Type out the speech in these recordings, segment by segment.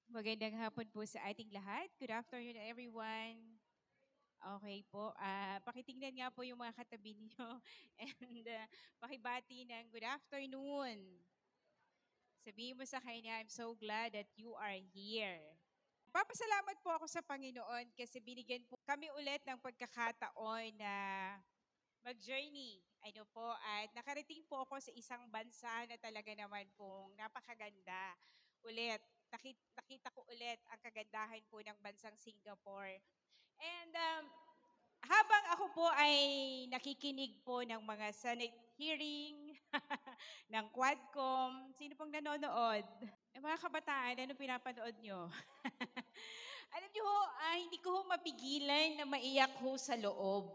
Magandang hapon po sa ating lahat. Good afternoon, everyone. Okay po. Pakitingnan nga po yung mga katabi niyo and pakibati ng good afternoon. Sabihin mo sa kanya, I'm so glad that you are here. Papasalamat po ako sa Panginoon kasi binigyan po kami ulit ng pagkakataon na mag-journey. Ano po, at nakarating po ako sa isang bansa na talaga naman pong napakaganda. Ulit, nakita ko ulit ang kagandahan po ng bansang Singapore. And habang ako po ay nakikinig po ng mga Senate hearing, ng Quadcom, sino pong nanonood? Mga kabataan, ano pinapanood nyo? Alam nyo ho, hindi ko ho mapigilan na maiyak ho sa loob.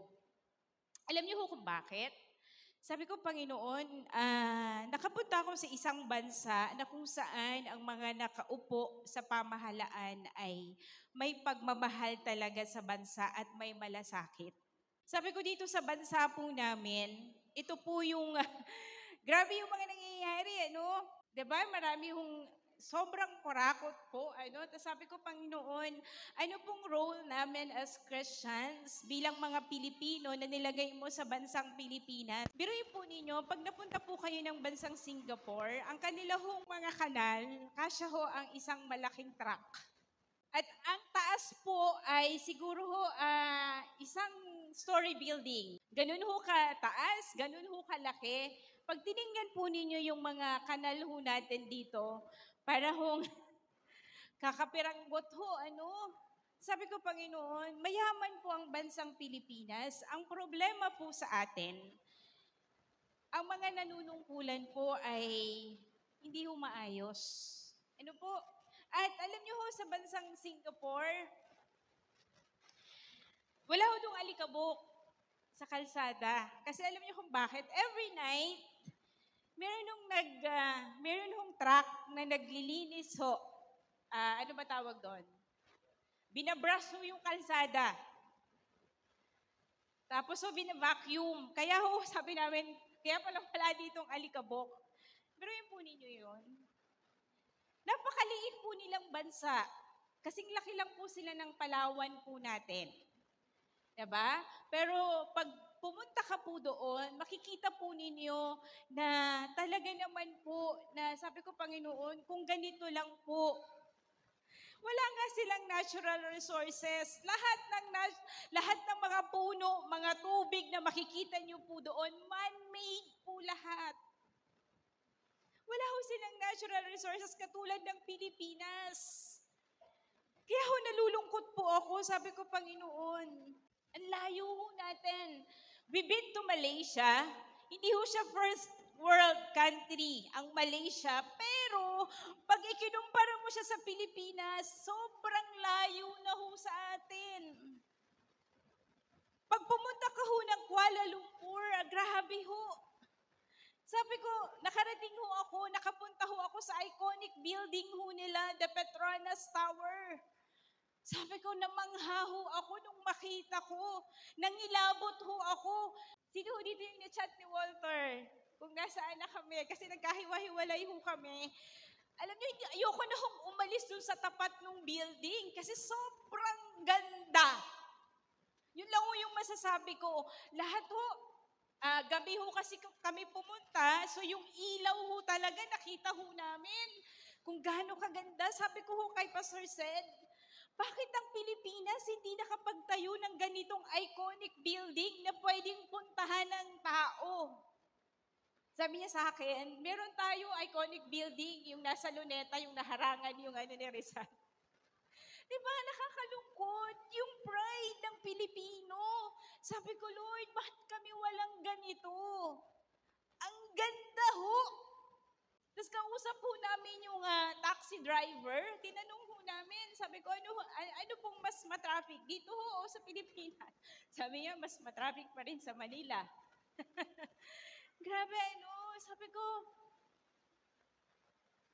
Alam niyo ho kung bakit? Sabi ko, Panginoon, nakapunta ako sa isang bansa na kung saan ang mga nakaupo sa pamahalaan ay may pagmamahal talaga sa bansa at may malasakit. Sabi ko dito sa bansa po namin, ito po yung, grabe yung mga nangyayari, ano? 'Di ba? Marami yung sobrang kurakot po, ano? Tapos sabi ko, Panginoon, ano pong role namin as Christians bilang mga Pilipino na nilagay mo sa bansang Pilipinas? Biruin po ninyo, pag napunta po kayo ng bansang Singapore, ang kanila hong mga kanal, kasya ho ang isang malaking truck. At ang taas po ay siguro ho, isang story building. Ganun ho kataas, ganun ho kalaki. Pag tiningnan po ninyo yung mga kanal ho natin dito, para hong kakapiranggot ho, ano? Sabi ko, Panginoon, mayaman po ang bansang Pilipinas. Ang problema po sa atin, ang mga nanunungkulan po ay hindi ho maayos. Ano po? At alam niyo ho, sa bansang Singapore, wala ho dong alikabok sa kalsada. Kasi alam niyo kung bakit? Every night, meron hong truck na naglilinis ho. Ano ba tawag doon? Binabrush ho yung kalsada. Tapos ho, binavacuum. Kaya ho, sabi namin, kaya pala ditong alikabok. Pero yun po ninyo yun. Napakaliit po nilang bansa. Kasing laki lang po sila ng Palawan po natin. Diba? Pero pag pumunta ka po doon, makikita po ninyo na talaga naman po na sabi ko, Panginoon, kung ganito lang po, wala nga silang natural resources. Lahat ng mga puno, mga tubig na makikita nyo po doon, man-made po lahat. Wala ho silang natural resources katulad ng Pilipinas. Kaya ho nalulungkot po ako, sabi ko, Panginoon, ang layo ho natin. We've been to Malaysia, hindi ho siya first world country, ang Malaysia, pero pag ikinumpara mo siya sa Pilipinas, sobrang layo na ho sa atin. Pag pumunta ka ho ng Kuala Lumpur, grabe ho. Sabi ko, nakarating ho ako, nakapunta ho ako sa iconic building ho nila, the Petronas Tower. Sabi ko, namangha ho ako nung makita ko. Nangilabot ho ako. Sino ho dito yung chat ni Walter? Kung nasaan na kami, kasi nagkahiwa-hiwalay ho kami. Alam niyo, ayoko na hong umalis dun sa tapat ng building kasi sobrang ganda. Yun lang ho yung masasabi ko. Lahat ho, gabi ho kasi kami pumunta, so yung ilaw ho talaga nakita ho namin kung gaano kaganda. Sabi ko ho kay Pastor Sed, bakit ang Pilipinas hindi nakapagtayo ng ganitong iconic building na pwedeng puntahan ng tao? Sabi niya sa akin, meron tayo iconic building, yung nasa Luneta, yung naharangan yung ano ni Rizal. Diba, nakakalungkot yung pride ng Pilipino. Sabi ko, Lord, bakit kami walang ganito? Ang ganda ho! Tapos kausap po namin yung taxi driver, tinanong ho namin, sabi ko, ano pong mas matraffic? Dito ho o sa Pilipinas? Sabi niya, mas matraffic pa rin sa Manila. Grabe, ano? Sabi ko,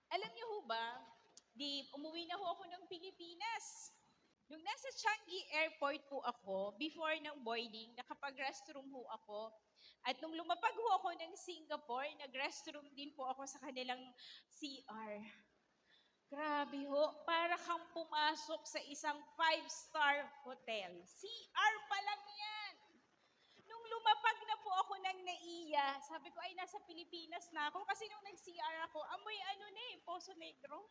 alam niyo ho ba, umuwi na ho ako ng Pilipinas. Nung nasa Changi Airport po ako, before ng boarding, nakapag-restroom ho ako. At nung lumapag ho ako ng Singapore, nag-restroom din po ako sa kanilang CR. Grabe ho, para kang pumasok sa isang five-star hotel. CR pa lang yan. Nung lumapag na po ako ng NAIA, sabi ko, ay, nasa Pilipinas na ako. Kasi nung nag-CR ako, amoy ano na eh, Poso Negro.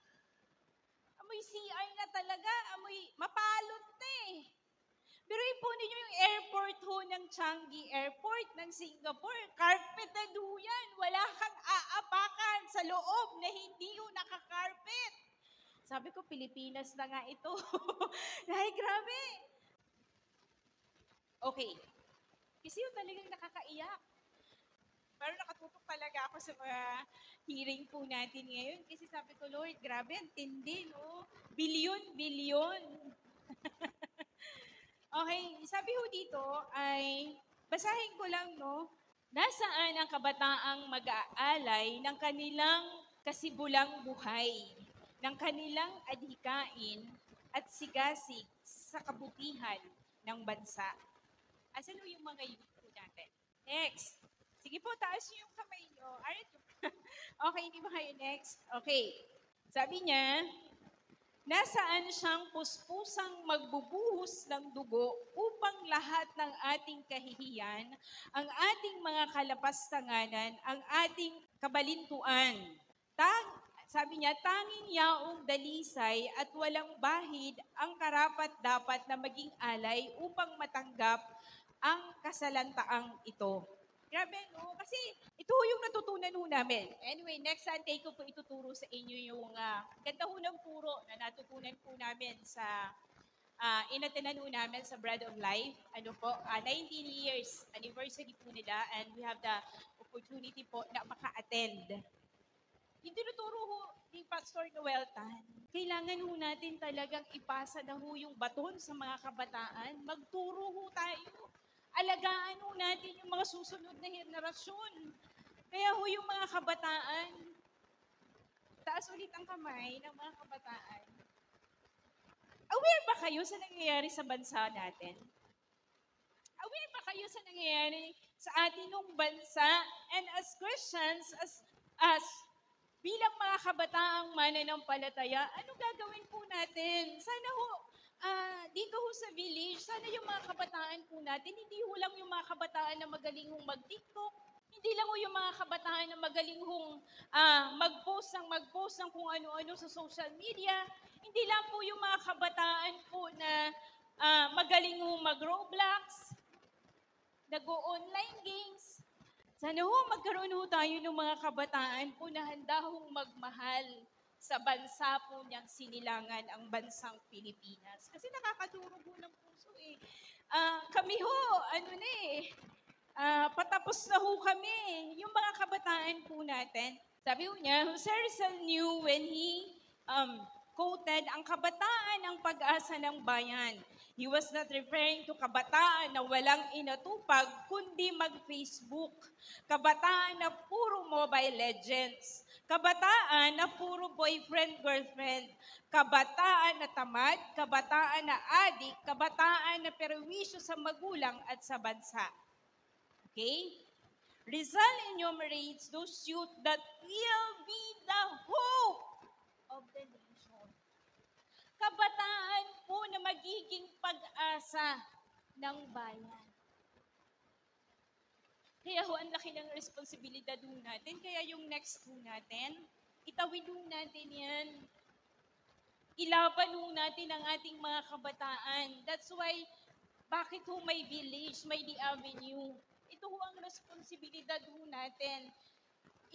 Amoy CR na talaga, amoy mapalot na eh. Pero po ninyo yung airport ho ng Changi Airport ng Singapore. Carpeted ho yan. Wala kang aapakan sa loob na hindi ho nakakarpet. Sabi ko, Pilipinas na nga ito. Dahil grabe. Okay. Kasi yung talagang nakakaiyak. Pero nakatutok talaga ako sa mga hearing po natin ngayon. Kasi sabi ko, Lord, grabe, ang tindi, no? Bilyon. Okay, sabi ho dito ay, basahin ko lang, no? Nasaan ang kabataang mag-aalay ng kanilang kasibulang buhay, ng kanilang adhikain at sigasig sa kabutihan ng bansa? Asan ho yung mga youth po natin? Next. Sige po, taas niyo yung kamay niyo. Okay, hindi ba kayo next? Okay. Sabi niya, nasaan siyang puspusang magbubuhos ng dugo upang lahat ng ating kahihiyan, ang ating mga kalapastanganan, ang ating kabalintuan. Sabi niya, tanging yaong dalisay at walang bahid ang karapat-dapat na maging alay upang matanggap ang kasalantaang ito. Grabe, no? Kasi ito yung natutunan ho namin. Anyway, next Sunday ko po ituturo sa inyo yung ganda ho ng puro na natutunan po namin sa inatinan ho namin sa Bread of Life. 19 years anniversary po nila and we have the opportunity po na maka-attend. Yung tinuturo ho ni Pastor Noel Tan, kailangan ho natin talagang ipasa na ho yung baton sa mga kabataan. Magturo ho tayo. Alagaan ho natin yung mga susunod na henerasyon. Kaya ho yung mga kabataan, taas ulit ang kamay ng mga kabataan. Aware ba kayo sa nangyayari sa bansa natin? Aware ba kayo sa nangyayari sa ating bansa? And as Christians, as bilang mga kabataang mananampalataya, ano gagawin po natin? Sana ho, dito ho sa village, sana yung mga kabataan po natin, hindi ho lang yung mga kabataan na magaling hong mag-TikTok, hindi lang ho yung mga kabataan na magaling hong mag-post ng kung ano-ano sa social media, hindi lang po yung mga kabataan po na magaling hong mag-Roblox, nag-o-online games. Sana ho, magkaroon ho tayo ng mga kabataan po na handa hong magmahal sa bansa po niyang sinilangan ang bansang Pilipinas. Kasi nakakadurog ho ng puso eh. Kami ho, patapos na ho kami. Yung mga kabataan po natin. Sabi ho niya, Jose Rizal knew when he quoted, ang kabataan ang pag-asa ng bayan. He was not referring to kabataan na walang inatupag, kundi mag-Facebook. Kabataan na puro Mobile Legends. Kabataan na puro boyfriend-girlfriend. Kabataan na tamad, kabataan na adik, kabataan na perwisyo sa magulang at sa bansa. Okay? Rizal enumerates those youth that will be the hope of the nation. Kabataan po na magiging pag-asa ng bayan. Kaya ho, ang laki ng responsibilidad ho natin. Kaya yung next ho natin, itawid ho natin yan. Ilaban ho natin ang ating mga kabataan. That's why, bakit ho may village, may the avenue? Ito ho ang responsibilidad ho natin.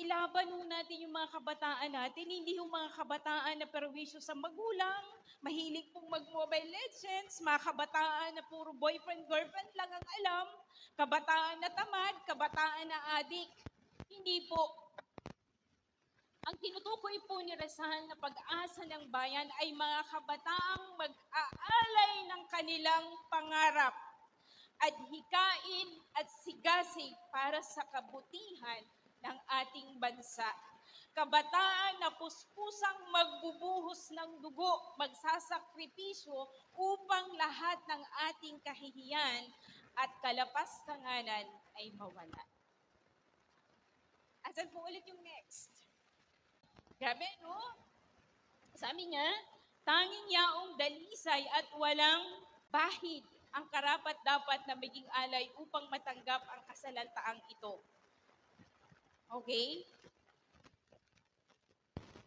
Ilaban ho natin yung mga kabataan natin, hindi yung mga kabataan na perwisyo sa magulang, mahilig pong mag-Mobile Legends, mga kabataan na puro boyfriend-girlfriend lang ang alam, kabataan na tamad, kabataan na adik. Hindi po. Ang tinutukoy po ni Rizal na pag-asa ng bayan ay mga kabataang mag-aalay ng kanilang pangarap, adhikain at sigasig para sa kabutihan ng ating bansa. Kabataan na puspusang magbubuhos ng dugo, magsasakripisyo upang lahat ng ating kahihiyan at kalapastanganan ay mawala. Asan po ulit yung next? Grabe, no? Sabi niya, tanging yaong dalisay at walang bahid ang karapat-dapat na maging alay upang matanggap ang kasalantaang ito. Okay?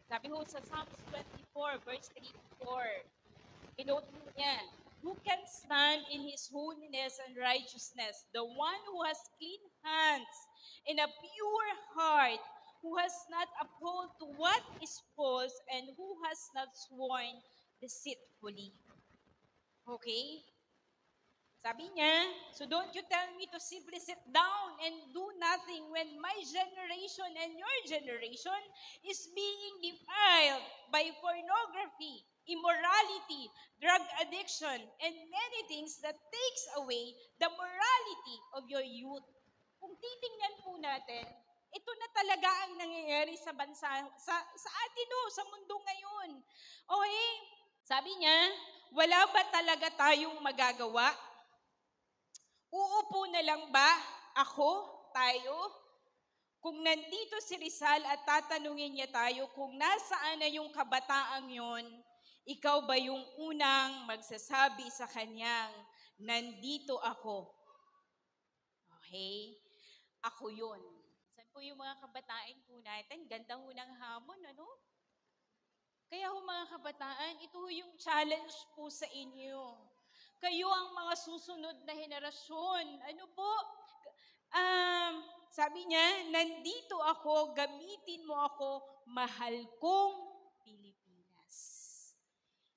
Sabi ho sa Psalms 24, verse 3 to 4, inote niya, who can stand in His holiness and righteousness? The one who has clean hands and a pure heart, who has not upheld to what is false, and who has not sworn deceitfully. Okay? Sabi niya, so don't you tell me to simply sit down and do nothing when my generation and your generation is being defiled by pornography, immorality, drug addiction, and many things that takes away the morality of your youth. Kung titingnan po natin, ito na talaga ang nangyayari sa bansa, sa atin sa mundo ngayon. Okay? Sabi niya, wala ba talaga tayong magagawa? Uupo na lang ba ako, tayo? Kung nandito si Rizal at tatanungin niya tayo kung nasaan na yung kabataang yon, ikaw ba yung unang magsasabi sa kanyang, nandito ako? Okay? Ako yun. Saan po yung mga kabataan po natin? Ganda ho ng hamon, ano? Kaya ho mga kabataan, ito ho yung challenge po sa inyo. Kayo ang mga susunod na henerasyon. Ano po? Sabi niya, nandito ako, gamitin mo ako, mahal kong Pilipinas.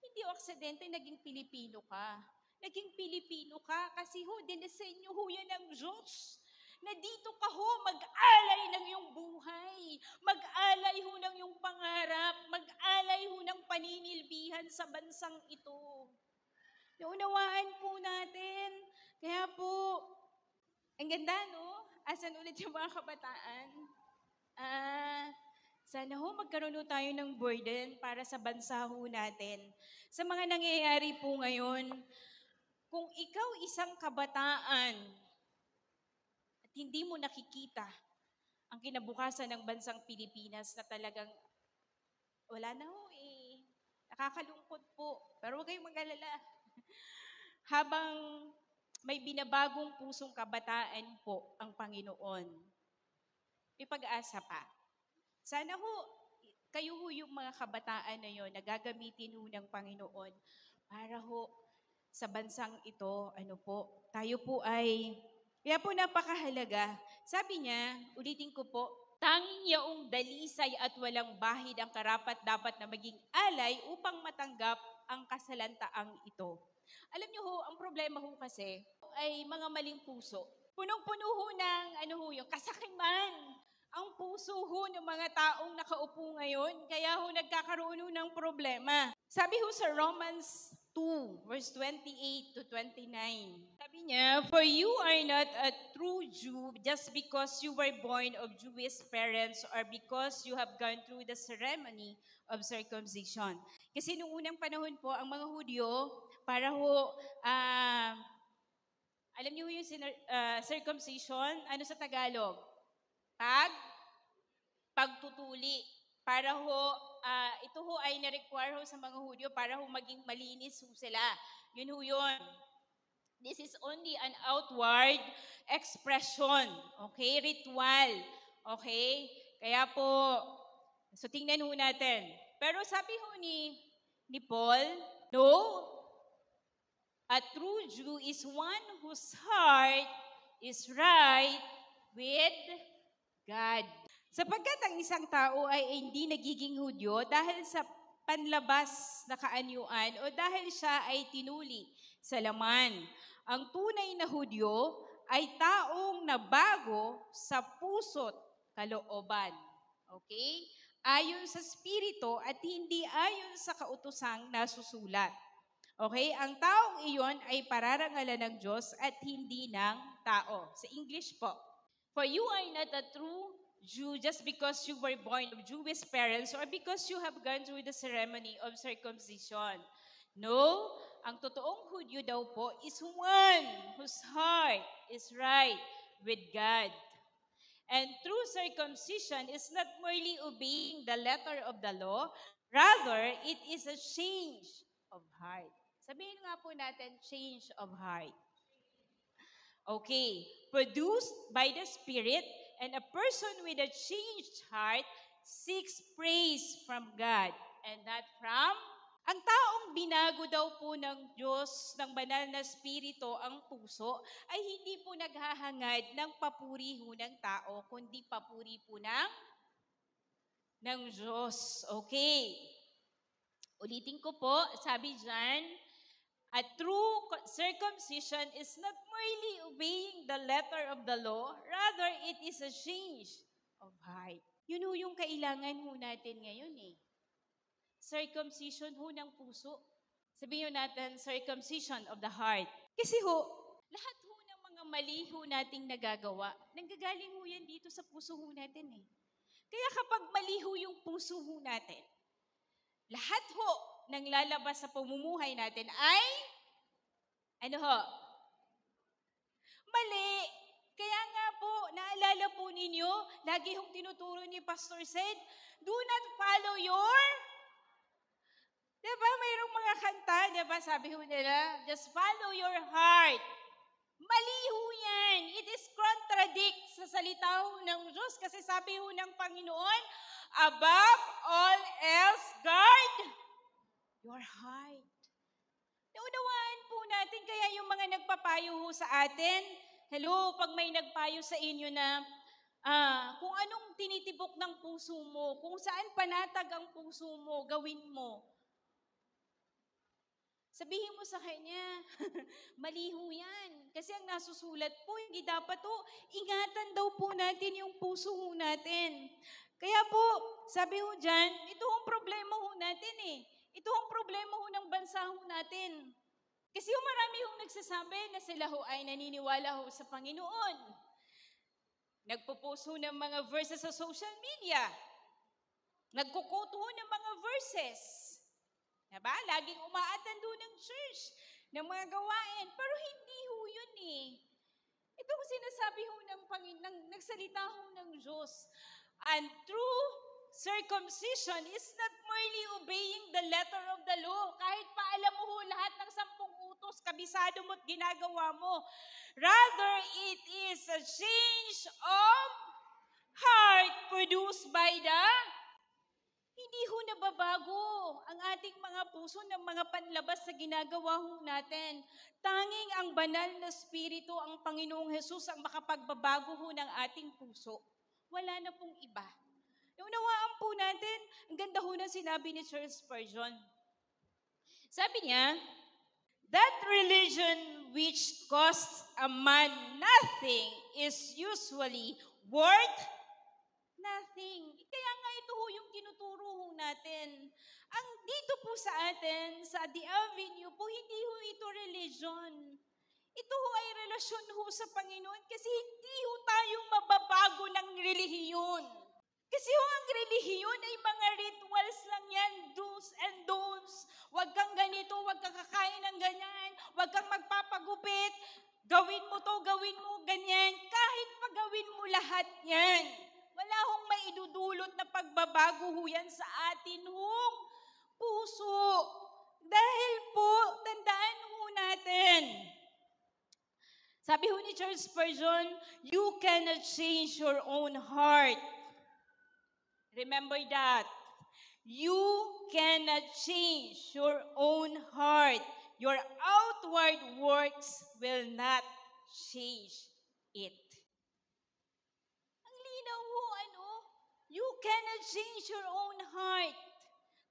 Hindi aksidente, naging Pilipino ka. Naging Pilipino ka kasi dinisenyo yan ng Diyos. Na dito ka mag-alay ng iyong buhay. Mag-alay ng iyong pangarap. Mag-alay ng paninilbihan sa bansang ito. Naunawaan po natin. Kaya po, ang ganda, no? Asan ulit yung mga kabataan? Sana magkaroon tayo ng burden para sa bansa natin. Sa mga nangyayari po ngayon, kung ikaw isang kabataan at hindi mo nakikita ang kinabukasan ng bansang Pilipinas na talagang wala na nakakalungkot po. Pero huwag kayong mag-alala. Habang may binabagong pusong kabataan po ang Panginoon, may pag-asa pa. Sana kayo yung mga kabataan na yon, nagagamitin ng Panginoon para sa bansang ito, tayo po ay, kaya po napakahalaga. Sabi niya, ulitin ko po, tanging yaong dalisay at walang bahid ang karapat-dapat na maging alay upang matanggap ang kasalantaang ito. Alam niyo ang problema kasi ay mga maling puso. Punong-puno ng yung kasakiman. Ang puso ng mga taong nakaupo ngayon, kaya nagkakaroon ng problema. Sabi sa Romans 2, verse 28 to 29. Sabi niya, for you are not a true Jew just because you were born of Jewish parents or because you have gone through the ceremony of circumcision. Kasi noong unang panahon po, ang mga Hudyo, para alam niyo yung circumcision, ano sa Tagalog? Pagtutuli. Para ito ay na-require sa mga Hudyo para maging malinis sila. Yun yun. This is only an outward expression. Okay? Ritual. Okay? Kaya po, so tingnan natin. Pero sabi ni Paul, no, a true Jew is one whose heart is right with God. Sapagkat ang isang tao ay hindi nagiging Hudyo dahil sa panlabas na kaanyuan o dahil siya ay tinuli sa laman. Ang tunay na Hudyo ay taong nabago sa puso't kalooban. Okay? Ayon sa Espiritu at hindi ayon sa kautosang nasusulat. Okay? Ang taong iyon ay pararangalan ng Diyos at hindi ng tao. Sa English po. For you are not a true Jew just because you were born of Jewish parents or because you have gone through the ceremony of circumcision. No, ang totoong Hudyo daw po is one whose heart is right with God. And true circumcision is not merely obeying the letter of the law, Rather, it is a change of heart. Sabihin nga po natin, change of heart. Okay, produced by the Spirit, and a person with a changed heart seeks praise from God and not from. Ang taong binago daw po ng Diyos, ng banal na Espiritu, ang puso, ay hindi po naghahangad ng papuri ho ng tao, kundi papuri po ng Diyos. Okay. Ulitin ko po, sabi dyan, a true circumcision is not merely obeying the letter of the law, rather it is a change of heart. Yun ho yung kailangan ho natin ngayon eh. Circumcision ho ng puso. Sabihin natin, circumcision of the heart. Kasi ho, lahat ho ng mga mali ho nating nagagawa, nanggagaling ho yan dito sa puso ho natin eh. Kaya kapag mali ho yung puso ho natin, lahat ho ng lalabas sa pamumuhay natin ay, ano ho? Mali. Kaya nga po, naalala po ninyo, lagi hong tinuturo ni Pastor Sed, do not follow your. Diba, mayroong mga kanta, diba, sabi ho nila, just follow your heart. Mali ho yan. It is contradict sa salita ho ng Diyos kasi sabi ho ng Panginoon, above all else, guard your heart. Naunawaan po natin, kaya yung mga nagpapayo ho sa atin, hello, pag may nagpayo sa inyo na, kung anong tinitibok ng puso mo, kung saan panatag ang puso mo, gawin mo. Sabihin mo sa kanya, mali ho yan. Kasi ang nasusulat po, hindi dapat ho, ingatan daw po natin yung puso ho natin. Kaya po, sabi ho dyan, ito ang problema ho natin eh. Ito ang problema ho ng bansa ho natin. Kasi ho marami hong nagsasabi na sila ho ay naniniwala ho sa Panginoon. Nagpo-post ho ng mga verses sa social media. Nagkukoto ho ng mga verses. Diba? Laging umaatan doon ng church, ng mga gawain. Pero hindi ho yun eh. Ito ho sinasabi ho ng nagsalita ho ng Diyos. And true circumcision is not merely obeying the letter of the law. Kahit pa alam mo ho lahat ng 10 utos, kabisado mo at ginagawa mo. Rather, it is a change of heart produced by the. Hindi ho nababago ang ating mga puso ng mga panlabas sa ginagawa ho natin. Tanging ang banal na Espiritu, ang Panginoong Hesus, ang makapagbabago ho ng ating puso. Wala na pong iba. Naunawaan po natin, ang ganda ho na sinabi ni Charles Spurgeon. Sabi niya, that religion which costs a man nothing is usually worth nothing. Kaya nga ito ho yung tinuturo ho natin. Ang dito po sa atin, sa The Avenue po, hindi ho ito religion. Ito ho ay relasyon ho sa Panginoon kasi hindi ho tayo mababago ng relihiyon. Kasi ho ang relihiyon ay mga rituals lang yan, do's and don'ts. Huwag kang ganito, huwag kang kakain ng ganyan, huwag kang magpapagupit, gawin mo to, gawin mo ganyan. Kahit pagawin mo lahat yan, wala hong maidudulot na pagbabago ho yan sa atin hong puso. Dahil po, tandaan ho natin. Sabi ho ni Charles Spurgeon, you cannot change your own heart. Remember that. You cannot change your own heart. Your outward works will not change it. Ang linaw ho, you cannot change your own heart.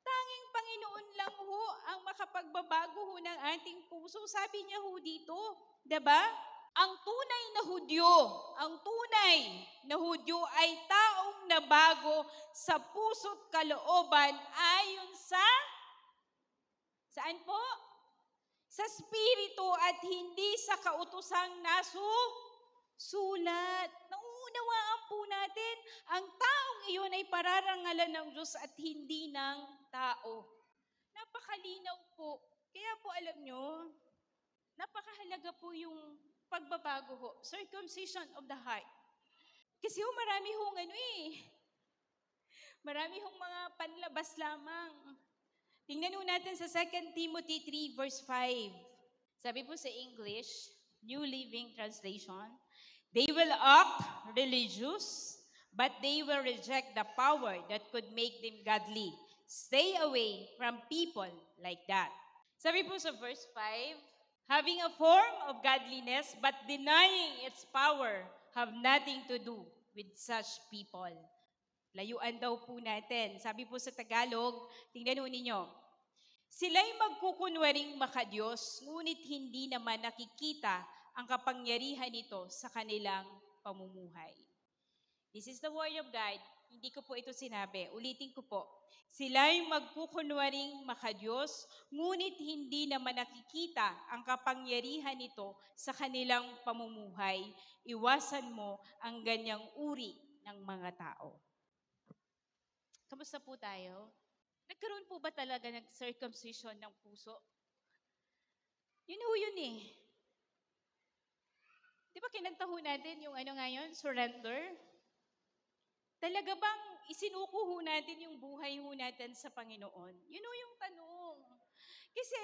Tanging Panginoon lang ho ang makapagbabago ho ng ating puso. Sabi niya ho dito, diba? Ang tunay na Hudyo ay taong nabago sa puso't kalooban ayon sa, saan po? Sa Espiritu at hindi sa kautosang sulat. Nauunawaan po natin, ang taong iyon ay pararangalan ng Diyos at hindi ng tao. Napakalinaw po. Kaya po alam nyo, napakahalaga po yung pagbabago ho, circumcision of the heart. Kasi ho, marami hong Marami hong mga panlabas lamang. Tingnan ho natin sa 2 Timothy 3 verse 5. Sabi po sa English, New Living Translation, they will act religious, but they will reject the power that could make them godly. Stay away from people like that. Sabi po sa verse 5, having a form of godliness but denying its power have nothing to do with such people. Layuan daw po natin. Sabi po sa Tagalog, tingnan ho ninyo, sila'y magkukunwaring makadiyos, ngunit hindi naman nakikita ang kapangyarihan nito sa kanilang pamumuhay. This is the word of God. Hindi ko po ito sinabi. Ulitin ko po. Sila'y magkukunwaring makadiyos, ngunit hindi naman nakikita ang kapangyarihan nito sa kanilang pamumuhay. Iwasan mo ang ganyang uri ng mga tao. Kamusta po tayo? Nagkaroon po ba talaga ng circumcision ng puso? Yun ho yun eh. Di ba kinanta ho natin yung ano ngayon, surrender? Talaga bang isinuko ho natin yung buhay ho natin sa Panginoon? Yun ho yung tanong. Kasi,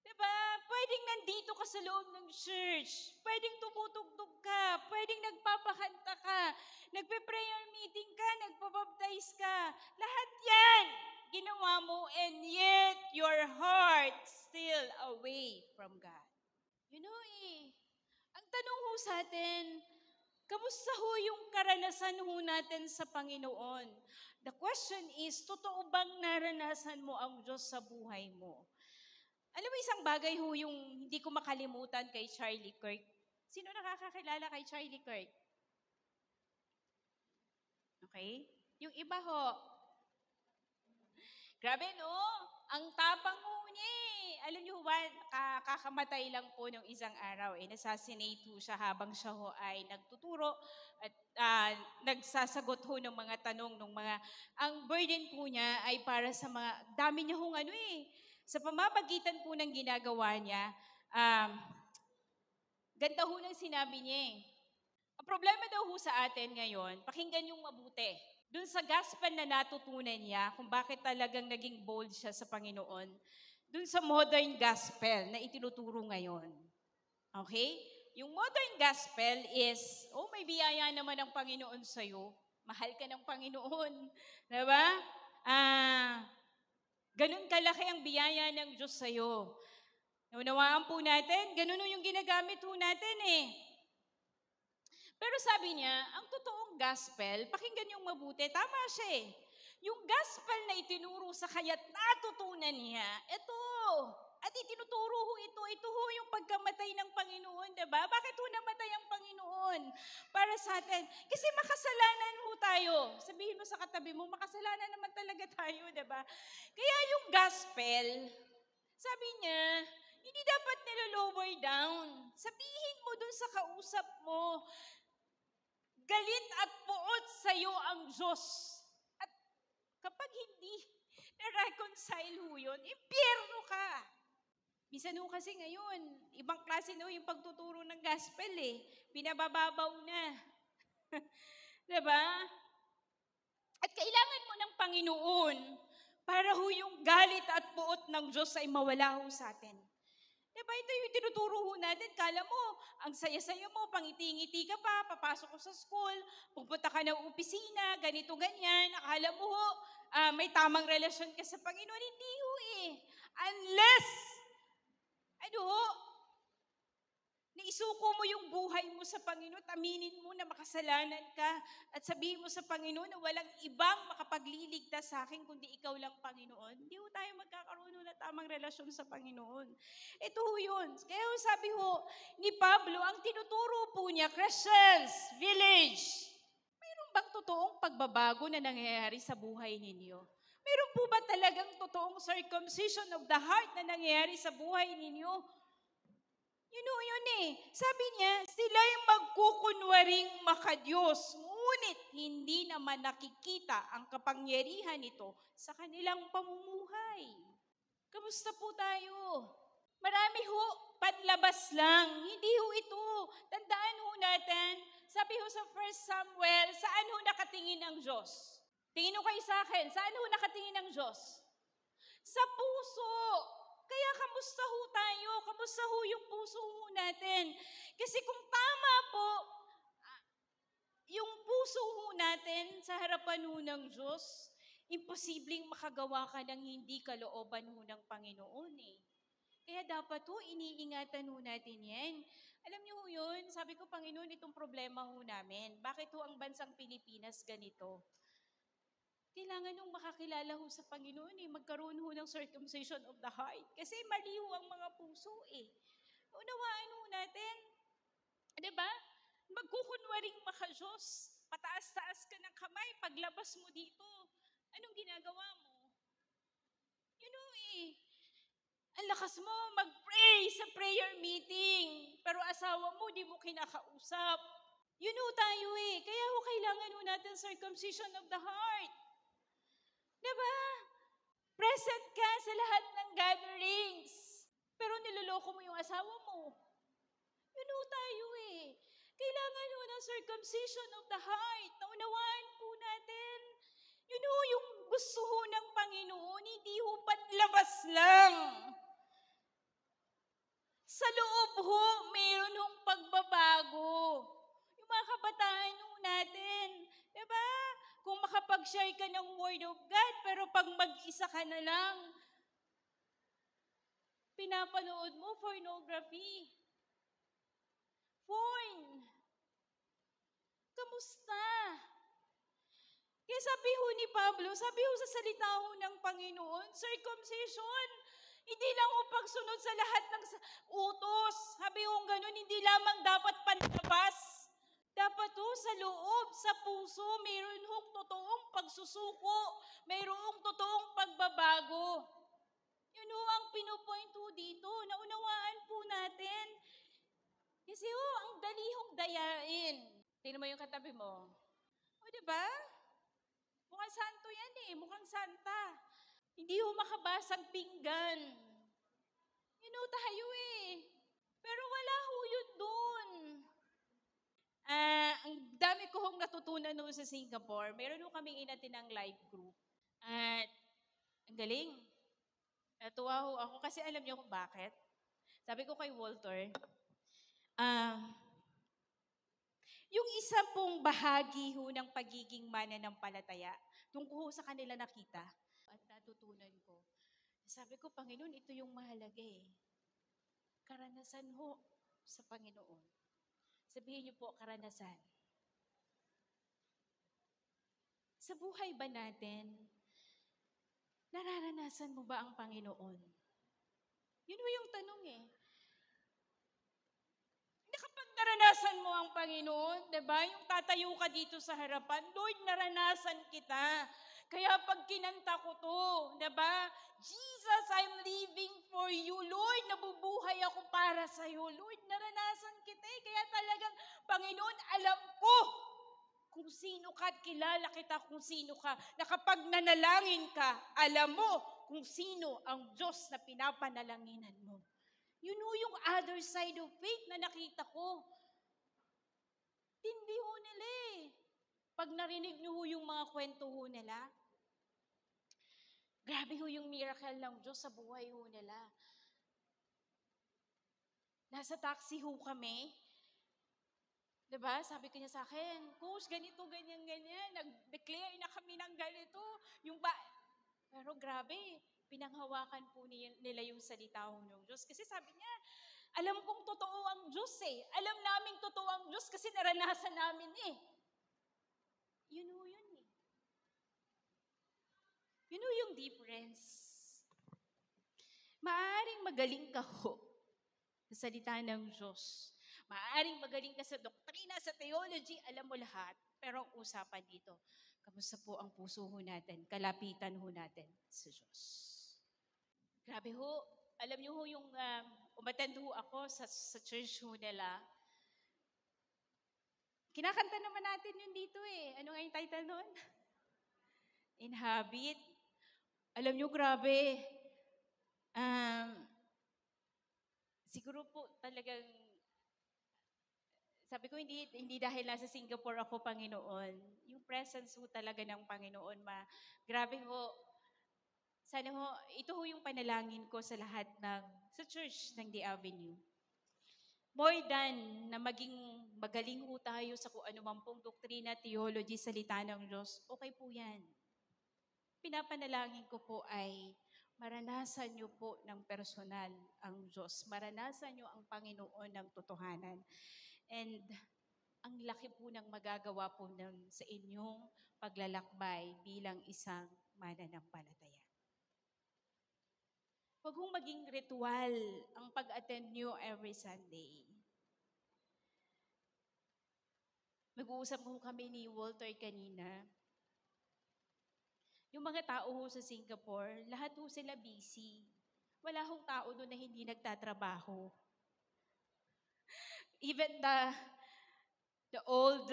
di ba, pwedeng nandito ka sa loob ng church, pwedeng tumutugtog ka, pwedeng nagpapakanta ka, nagpe-prayer meeting ka, nagpabaptize ka. Lahat yan ginawa mo, and yet your heart still away from God. You know eh, ang tanong ho sa atin, kamusta ho yung karanasan ho natin sa Panginoon? The question is, totoo bang naranasan mo ang Diyos sa buhay mo? Alam mo isang bagay ho yung hindi ko makalimutan kay Charlie Kirk. Sino nakakakilala kay Charlie Kirk? Okay? Yung iba ho, grabe no, ang tapang ho niya eh. Alam niyo ba, kakamatay lang po ng isang araw eh. Nasasinate ho siya habang siya ho ay nagtuturo at nagsasagot ho ng mga tanong ng mga, ang burden po niya ay para sa mga, dami niya hong ano eh. Sa pamamagitan po ng ginagawa niya, ganda ho ng sinabi niya eh. Ang problema daw ho sa atin ngayon, pakinggan yung mabuti. Doon sa gospel na natutunan niya, kung bakit talagang naging bold siya sa Panginoon, doon sa modern gospel na itinuturo ngayon. Okay? Yung modern gospel is, may biyaya naman ng Panginoon sa'yo. Mahal ka ng Panginoon. Diba? Ganun kalaki ang biyaya ng Diyos sa'yo. Naunawaan po natin, ganun yung ginagamit po natin eh. Pero sabi niya, ang totoong gospel, pakinggan yung mabuti, tama siya eh. Yung gospel na itinuro sa kaya't natutunan niya, ito. At itinuturo ho ito ho yung pagkamatay ng Panginoon, diba? Bakit ho namatay ang Panginoon para sa atin? Kasi makasalanan ho tayo. Sabihin mo sa katabi mo, makasalanan naman talaga tayo, diba? Kaya yung gospel, sabi niya, hindi dapat nilolower down. Sabihin mo dun sa kausap mo, galit at puot sa iyo ang Diyos. At kapag hindi na-reconcile ho yun, impyerno ka. Minsan ho kasi ngayon, ibang klase na yung pagtuturo ng gospel eh. Pinabababaw na. Diba? At kailangan mo ng Panginoon para ho yung galit at puot ng Diyos ay mawala ho sa atin. Diba, ito yung tinuturo ho natin. Kala mo, ang saya-saya mo, pangiti-ngiti ka pa, papasok ko sa school, pupunta ka ng opisina, ganito, ganyan. Akala mo ho, may tamang relasyon ka sa Panginoon. Hindi ho eh. Unless, naisuko mo yung buhay mo sa Panginoon, aminin mo na makasalanan ka, at sabihin mo sa Panginoon na walang ibang makapagliligtas sa akin kundi ikaw lang, Panginoon. Hindi ho tayo magkakaroon ng tamang relasyon sa Panginoon. Ito ho yun. Kaya ho, sabi ho ni Pablo, ang tinuturo po niya, Christians, village, mayroon bang totoong pagbabago na nangyayari sa buhay ninyo? Mayroon po ba talagang totoong circumcision of the heart na nangyayari sa buhay ninyo? Yun eh. Sabi niya, sila'y magkukunwaring makadiyos, ngunit hindi naman nakikita ang kapangyarihan nito sa kanilang pamumuhay. Kamusta po tayo? Marami ho, panlabas lang. Hindi ho ito. Tandaan ho natin, sabi ho sa 1 Samuel, saan ho nakatingin ang Diyos? Tingin ho kayo sa akin, saan ho nakatingin ang Diyos? Sa puso. Kaya kamusta ho tayo? Kamusta ho yung puso ho natin? Kasi kung tama po, yung puso ho natin sa harapan ho ng Diyos, imposibleng makagawa ka ng hindi kalooban ho ng Panginoon eh. Kaya dapat ho, iniingatan ho natin yan. Alam niyo ho yun, sabi ko, Panginoon, itong problema ho namin. Bakit ho ang bansang Pilipinas ganito? Kailangan nung makakilala ho sa Panginoon eh, magkaroon ho ng circumcision of the heart. Kasi mali ho ang mga puso eh. Unawaan ho natin. Diba? Magkukunwaring maka-Diyos. Pataas-taas ka ng kamay. Paglabas mo dito, anong ginagawa mo? Yun ho eh. Ang lakas mo mag-pray sa prayer meeting. Pero asawa mo, di mo kinakausap. Yun ho tayo eh. Kaya ho kailangan ho natin circumcision of the heart. Diba? Present ka sa lahat ng gatherings. Pero niloloko mo yung asawa mo. Yun ho tayo eh. Kailangan ho ng circumcision of the heart. Naunawaan po natin. Yun ho yung gusto ho ng Panginoon. Hindi ho panlabas lang. Sa loob ho, mayroon hong pagbabago. Yung mga kabataan ho natin. Diba? Kung makapag-share ka ng Word of God, pero pag mag-isa ka na lang, pinapanood mo pornography. Porn. Kamusta? Kaya sabi ho ni Pablo, sabi ho sa salita ho ng Panginoon, circumcision, hindi lang ho pagsunod sa lahat ng utos. Sabi ho ganun, hindi lamang dapat panlabas. Dapat ho sa loob, sa puso, mayroon hong totoong pagsusuko, mayroong totoong pagbabago. Yun ho ang pinupoint ho dito, naunawaan po natin. Kasi ho, ang dali hong dayain. Tingnan mo yung katabi mo. O diba? Mukhang santo yan eh, mukhang santa. Hindi ho makabasag pinggan. Yun ho tayo eh. Pero wala ho yun doon. Ang dami ko hong natutunan noon sa Singapore. Meron ho kaming inatin ng live group. At ang galing. Natuwa ho ako kasi alam niyo kung bakit. Sabi ko kay Walter, yung isa pong bahagi ho ng pagiging mananampalataya, tungkol sa kanila nakita at natutunan ko. Sabi ko, Panginoon, ito yung mahalaga eh. Karanasan ho sa Panginoon. Sabihin niyo po, karanasan. Sa buhay ba natin, nararanasan mo ba ang Panginoon? Yun ho yung tanong eh. Kapag naranasan mo ang Panginoon, diba? Yung tatayo ka dito sa harapan, Lord, naranasan kita. Kaya pag kinanta ko to, diba? Jesus, I'm living for you. Lord, nabubuhay ako para sa'yo. Lord, naranasan kita eh. Kaya talagang, Panginoon, alam ko kung sino ka at kilala kita kung sino ka. Na kapag nanalangin ka, alam mo kung sino ang Diyos na pinapanalanginan mo. Yun ho yung other side of faith na nakita ko. Tindi ho nila eh. Pag narinig nyo ho yung mga kwento ho nila, grabe ho yung miracle ng Diyos sa buhay ho nila. Nasa taxi ho kami. Diba? Sabi ko niya sa akin, Coach, ganito, ganyan, ganyan. Nag-declare na kami ng ganito. Pero grabe, pinanghawakan po nila yung salita ho ng Diyos. Kasi sabi niya, alam kong totoo ang Diyos eh. Alam naming totoo ang Diyos kasi naranasan namin eh. Yun ho yun eh. Yun ho yung difference. Maaring magaling ka ho sa salita ng Diyos. Maaring magaling ka sa doktrina, sa theology, alam mo lahat. Pero ang usapan dito, kamusta po ang puso ho natin, kalapitan ho natin sa Diyos. Grabe ho, alam niyo ho yung umattend ho ako sa church ho nila. Kinakanta naman natin yun dito eh. Ano nga yung title nun? Inhabit. Alam niyo, grabe. Siguro po talagang Sabi ko, hindi dahil nasa Singapore ako, Panginoon. Yung presence ho talaga ng Panginoon, grabe ho. Sana ho, ito ho yung panalangin ko sa lahat sa church ng The Avenue. More than na maging magaling ho tayo sa kung ano man pong doktrina, theology, salita ng Diyos, okay po yan. Pinapanalangin ko po ay maranasan niyo po ng personal ang Diyos. Maranasan niyo ang Panginoon ng totohanan. And ang laki po ng magagawa po sa inyong paglalakbay bilang isang mananampalataya. Huwag hong maging ritual ang pag-attend nyo every Sunday. Nag-uusap ho kami ni Walter kanina. Yung mga tao ho sa Singapore, lahat ho sila busy. Wala hong tao doon na hindi nagtatrabaho. Even the old,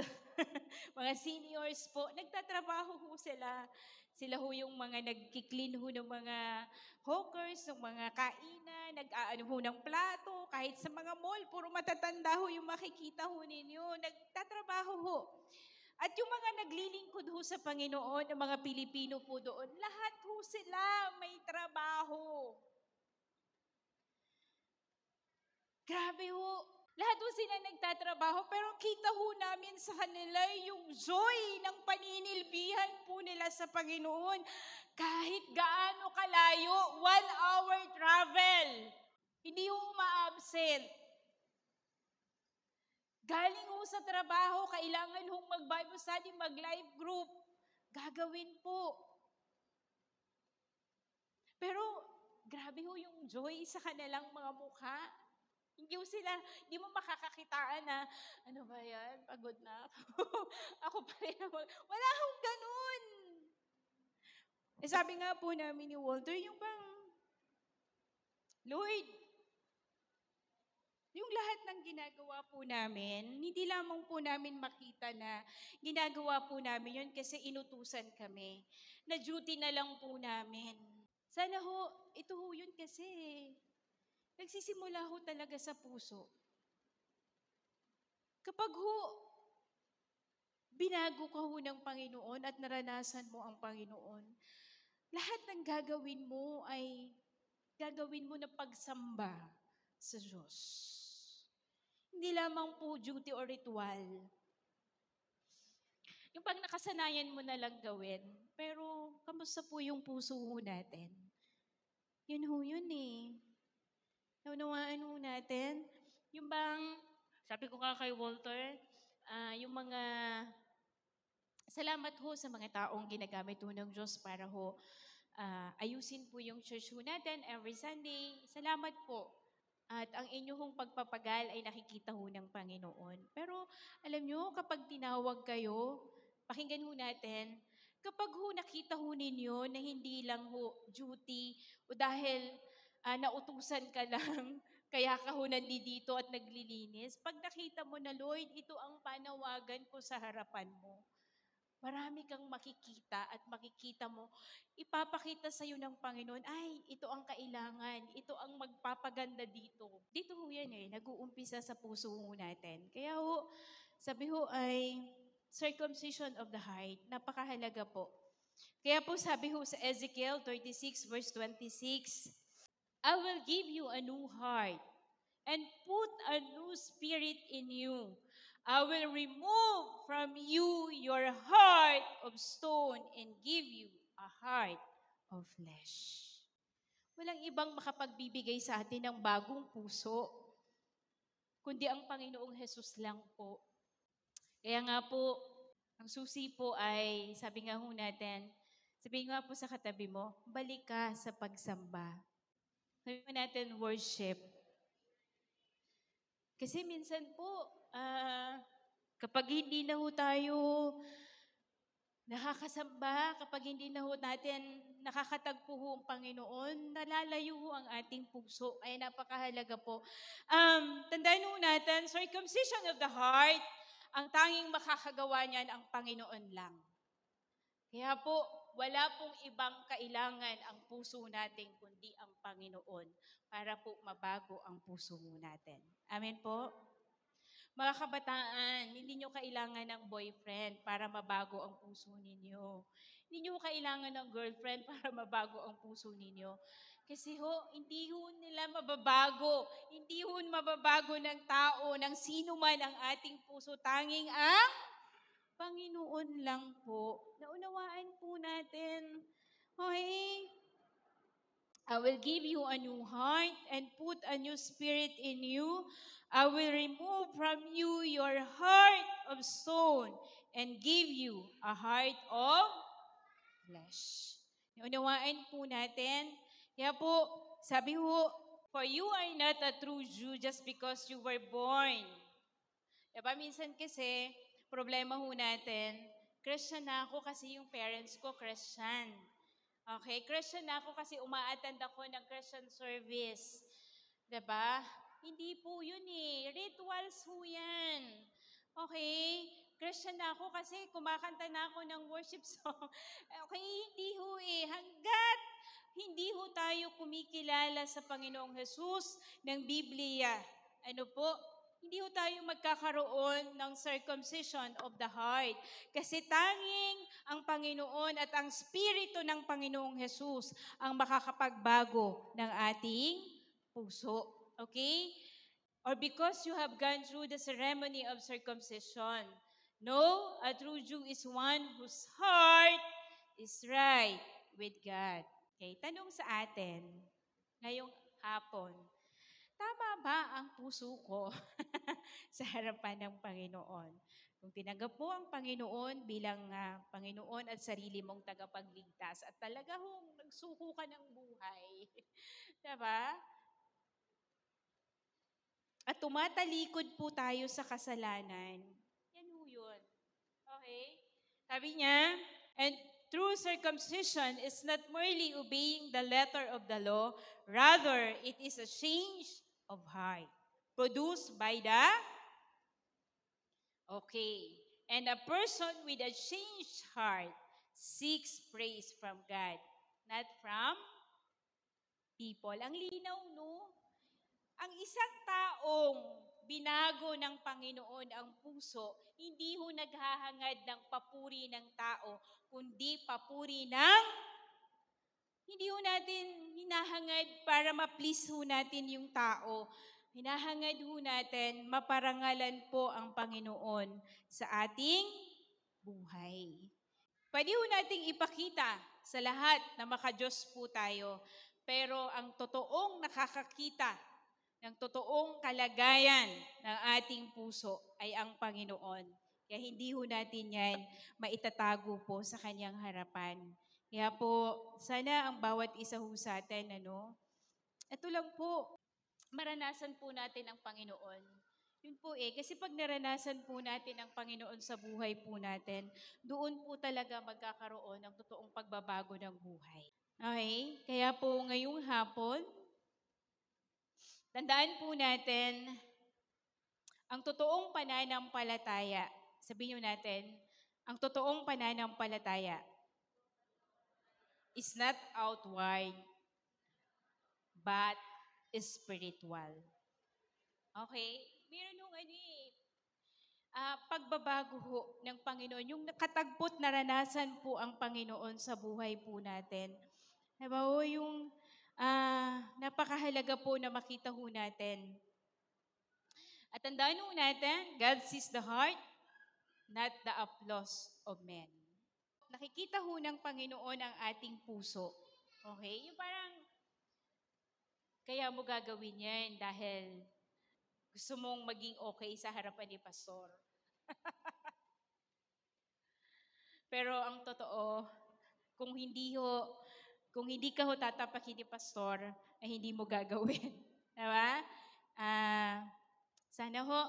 mga seniors po, nagtatrabaho ho sila. Sila ho yung mga nagki-clean ho ng mga hawkers, ng mga kainan, nag-aano ho ng plato, kahit sa mga mall, puro matatanda ho yung makikita ho ninyo. Nagtatrabaho ho. At yung mga naglilingkod ho sa Panginoon, ng mga Pilipino po doon, lahat ho sila may trabaho. Grabe ho. Lahat ho sila nagtatrabaho, pero kita ho namin sa kanila yung joy ng paninilbihan po nila sa Panginoon. Kahit gaano kalayo, 1-hour travel. Hindi ho ma-absent. Galing ho sa trabaho, kailangan hong mag-Bible study, mag-live group. Gagawin po. Pero, grabe ho yung joy sa kanilang mga mukha. Hindi mo makakakitaan na, ano ba yan, pagod na ako. Ako pa rin naman. Wala hong ganun. Sabi nga po namin ni Walter, yung bang, Lord, yung lahat ng ginagawa po namin, hindi lamang po namin makita na ginagawa po namin yun kasi inutusan kami. Na duty na lang po namin. Sana ho, ito ho yun kasi nagsisimula ho talaga sa puso. Kapag ho, binago ka ho ng Panginoon at naranasan mo ang Panginoon, lahat ng gagawin mo ay gagawin mo na pagsamba sa Diyos. Hindi lamang po duty or ritual. Yung pag nakasanayan mo na lang gawin, pero kamusta po yung puso ho natin? Yun ho yun eh. Naunawaan ho natin. Yung bang, sabi ko kay Walter, yung mga, salamat ho sa mga taong ginagamit ho ng Diyos para ho ayusin po yung church ho natin every Sunday. Salamat po. At ang inyong pagpapagal ay nakikita ho ng Panginoon. Pero alam nyo, kapag tinawag kayo, pakinggan ho natin, kapag ho nakita ho ninyo na hindi lang ho duty o dahil nautusan ka lang, kaya ka ho nandito at naglilinis, pag nakita mo na, Lord, ito ang panawagan ko sa harapan mo. Marami kang makikita at makikita mo, ipapakita sa iyo ng Panginoon, ay, ito ang kailangan, ito ang magpapaganda dito. Dito ho yan nag-uumpisa sa puso ho natin. Kaya ho, sabi ho ay, circumcision of the heart, napakahalaga po. Kaya po sabi ho sa Ezekiel 36 verse 26, I will give you a new heart and put a new spirit in you. I will remove from you your heart of stone and give you a heart of flesh. Walang ibang makapagbibigay sa atin ng bagong puso, kundi ang Panginoong Hesus lang po. Kaya nga po, ang susi po ay, sabi nga ho natin, sabihin nga po sa katabi mo, balik ka sa pagsamba. Sabi mo natin, worship. Kasi minsan po, kapag hindi na ho tayo nakakasamba, kapag hindi na ho natin nakakatagpo ho ang Panginoon, nalalayo ho ang ating puso. Ay napakahalaga po. Tandaan ho natin, circumcision of the heart, ang tanging makakagawa niyan ang Panginoon lang. Kaya po, wala pong ibang kailangan ang puso natin kundi ang Panginoon para po mabago ang puso natin. Amen po? Mga kabataan, hindi nyo kailangan ng boyfriend para mabago ang puso ninyo. Hindi nyo kailangan ng girlfriend para mabago ang puso ninyo. Kasi hindi nila mababago. Hindi mababago ng tao, ng sino man ang ating puso. Tanging ang Panginoon lang po. Naunawaan po natin. Okay? I will give you a new heart and put a new spirit in you. I will remove from you your heart of stone and give you a heart of flesh. Naunawaan po natin. Kaya po, sabi po, for you are not a true Jew just because you were born. Diba, minsan kasi, problema ho natin, Christian na ako kasi yung parents ko Christian. Okay, Christian na ako kasi umaattend ako ng Christian service. Diba? Hindi po yun eh. Rituals ho yan. Okay? Christian na ako kasi kumakanta na ako ng worship song. Okay, hindi ho eh. Hanggat hindi ho tayo kumikilala sa Panginoong Jesus ng Biblia, ano po, hindi ho tayo magkakaroon ng circumcision of the heart. Kasi tanging ang Panginoon at ang Espiritu ng Panginoong Jesus ang makakapagbago ng ating puso. Okay? Or because you have gone through the ceremony of circumcision. No, a true Jew is one whose heart is right with God. Okay, tanong sa atin ngayong hapon, tama ba ang puso ko sa harapan ng Panginoon? Kung tinanggap mo ang Panginoon bilang Panginoon at sarili mong tagapagligtas at talaga hong nagsuko ka ng buhay, diba? At tumatalikod po tayo sa kasalanan, yan ho yun. Okay? Sabi niya, and true circumcision is not merely obeying the letter of the law, rather it is a change of heart produced by the and a person with a changed heart seeks praise from God, not from people. Ang linaw, no? Ang isang taong binago ng Panginoon ang puso, hindi ho naghahangad ng papuri ng tao, kundi papuri ng hindi ho natin hinahangad para ma-please ho natin yung tao. Hinahangad ho natin, maparangalan po ang Panginoon sa ating buhay. Pwede ho nating ipakita sa lahat na maka-Diyos po tayo, pero ang totoong nakakakita ng totoong kalagayan ng ating puso ay ang Panginoon. Kaya hindi ho natin yan maitatago po sa kanyang harapan. Kaya po, sana ang bawat isa ho sa atin, ito lang po, maranasan po natin ang Panginoon. Yun po kasi pag naranasan po natin ang Panginoon sa buhay po natin, doon po talaga magkakaroon ng totoong pagbabago ng buhay. Okay? Kaya po ngayong hapon, tandaan po natin, ang totoong pananampalataya, sabihin nyo natin, ang totoong pananampalataya is not outward, but spiritual. Okay? Meron nung pagbabago ho ng Panginoon. Yung katagpot naranasan po ang Panginoon sa buhay po natin. Diba ho, yung napakahalaga po na makita ho natin. At tandaan ho natin, God sees the heart, not the applause of men. Nakikita ho ng Panginoon ang ating puso. Okay? Yung parang, kaya mo gagawin yan dahil gusto mong maging okay sa harapan ni Pastor. Pero ang totoo, kung hindi ka ho tatapakin ni Pastor, ay hindi mo gagawin. Diba? Sana ho,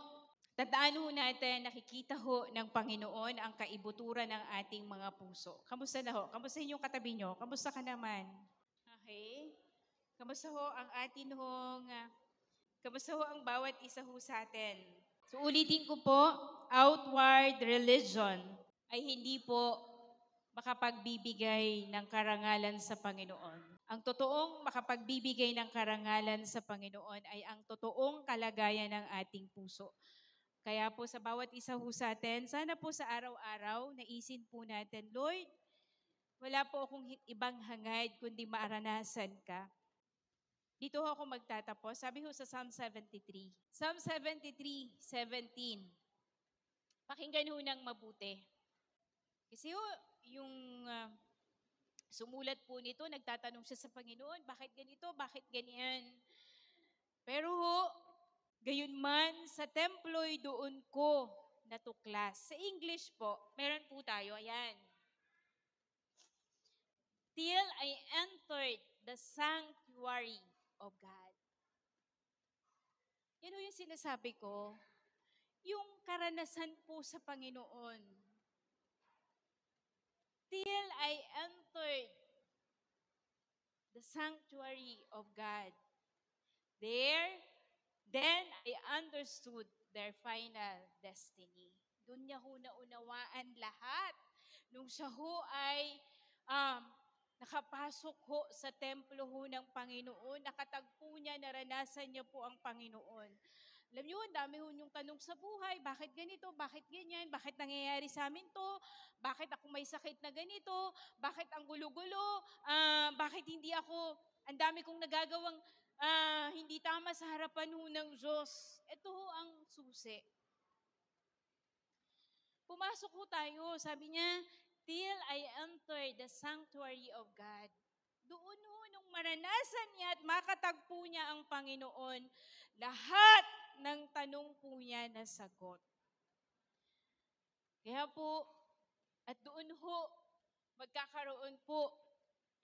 tandaan ho natin, nakikita ho ng Panginoon ang kaibuturan ng ating mga puso. Kamusta na ho? Kamusta yung katabi nyo? Kamusta ka naman? Okay? Kamusta ho ang atin kamusta ho ang bawat isa ho sa atin? So ulitin ko po, outward religion ay hindi po makapagbibigay ng karangalan sa Panginoon. Ang totoong makapagbibigay ng karangalan sa Panginoon ay ang totoong kalagayan ng ating puso. Kaya po sa bawat isa ho sa atin, sana po sa araw-araw, naisin po natin, Lord, wala po akong ibang hangad kundi maaranasan ka. Dito ho ako magtatapos. Sabi ho sa Psalm 73. Psalm 73:17. Pakinggan ho ng mabuti. Kasi ho, yung sumulat po nito, nagtatanong siya sa Panginoon, bakit ganito, bakit ganyan? Pero ho, gayon man, sa templo'y doon ko natuklas. Sa English po, meron po tayo, ayan. Till I entered the sanctuary of God. Yan ho yung sinasabi ko, yung karanasan po sa Panginoon. Till I entered the sanctuary of God. There, then I understood their final destiny. Doon niya ho naunawaan lahat. Nung siya ho ay nakapasok ho sa templo ho ng Panginoon, nakatagpo niya, naranasan niya po ang Panginoon. Alam niyo, ang dami ho yung tanong sa buhay, bakit ganito, bakit ganyan, bakit nangyayari sa amin to, bakit ako may sakit na ganito, bakit ang gulo-gulo, bakit hindi ako, ang dami kong nagagawang hindi tama sa harapan ho ng Diyos. Ito ho ang susi. Pumasok ho tayo, sabi niya, till I enter the sanctuary of God. Doon ho, nung maranasan niya at makatagpo niya ang Panginoon, lahat ng tanong po niya nasagot. Kaya po, at doon ho, magkakaroon po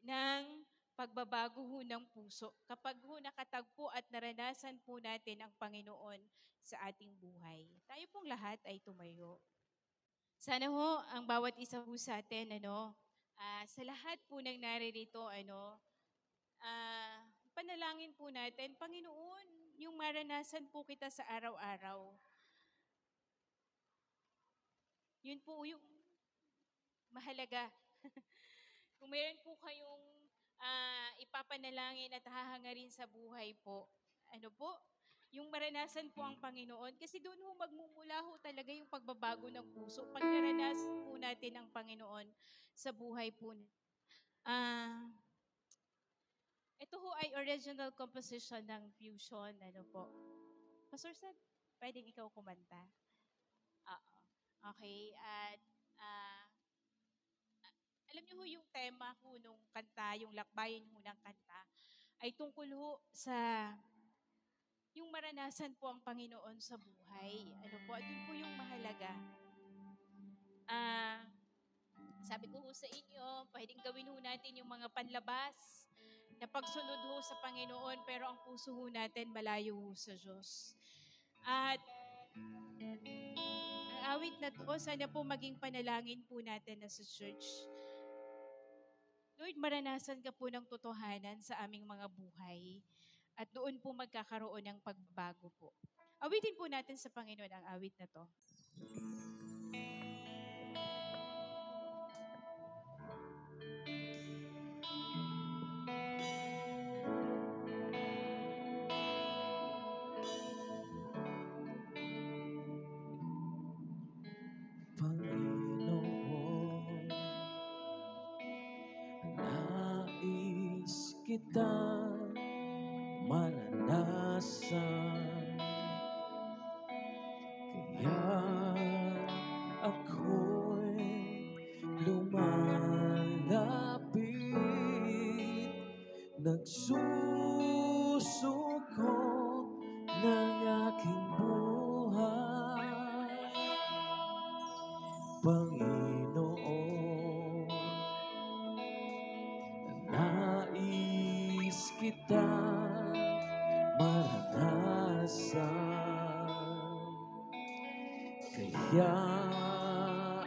ng pagbabago ho ng puso. Kapag ho nakatagpo at naranasan po natin ang Panginoon sa ating buhay. Tayo pong lahat ay tumayo. Sana ho, ang bawat isa ho sa atin, sa lahat po ng naririto, panalangin po natin, Panginoon, yung maranasan po kita sa araw-araw. Yun po yung mahalaga. Kung meron po kayong ipapanalangin at hahangarin sa buhay po, yung maranasan po ang Panginoon. Kasi doon ho magmumula ho talaga yung pagbabago ng puso. Pag naranasan po natin ang Panginoon sa buhay po. Ito ho ay original composition ng Fusion. Pastor Seth, pwedeng ikaw kumanta? Okay. At alam niyo ho yung tema ho nung kanta, yung lakbayin ho ng kanta, ay tungkol ho sa yung maranasan po ang Panginoon sa buhay. At yun po yung mahalaga. Sabi ko ho sa inyo, pwedeng gawin ho natin yung mga panlabas na pagsunod ho sa Panginoon, pero ang puso ho natin malayo ho sa Diyos. At ang awit na to, sana po maging panalangin po natin na sa church. Lord, maranasan ka po ng totohanan sa aming mga buhay. At doon po magkakaroon ng pagbabago po. Awitin po natin sa Panginoon ang awit na to. Panginoon, nais kita maranasan, kaya ako'y lumalapit, nagsusuko ng aking buhay. Panginoon, nais kita maranasan, kaya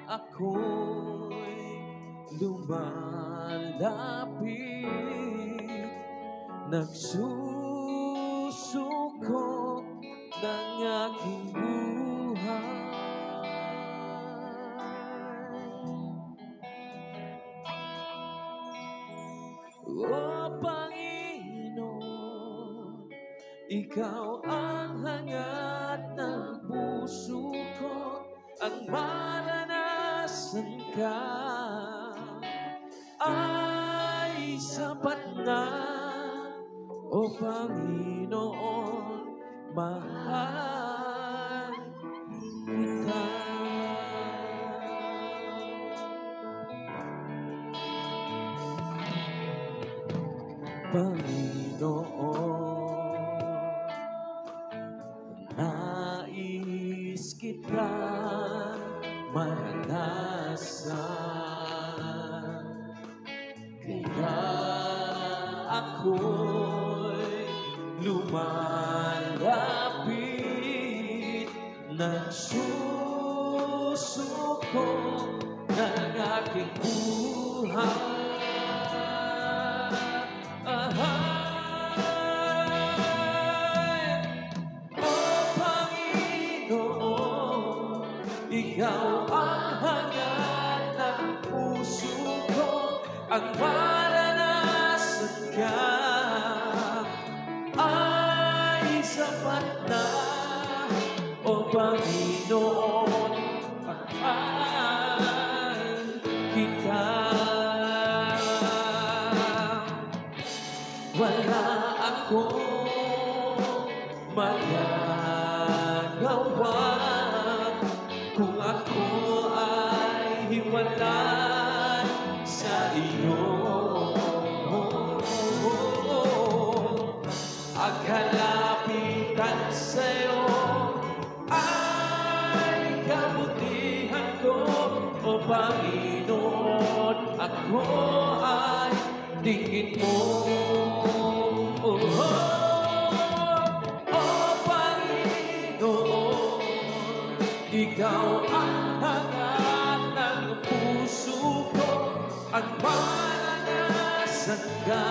ako'y lumalapit, nagsusukot ng aking buhay. O Panginoon, Ikaw ang hangat ng puso ko, ang maranasan ka ay sapat na, O Panginoon, mahal kita. Panginoon, nais kita maranasan, kaya ako'y lumalapit, nagsusuko ng aking buhay. Ikaw ang hangat ng puso ko, ang maranasan ka ay sapat na, O Panginoon, mahal kita. Wala akong magagawa kung ako ay hiwalay sa iyo. Ang kalapitan sa'yo ay kabutihan ko, O Panginoon, ako ay tingin mo. Ikaw ang hangat ng puso ko, ang maranasan ka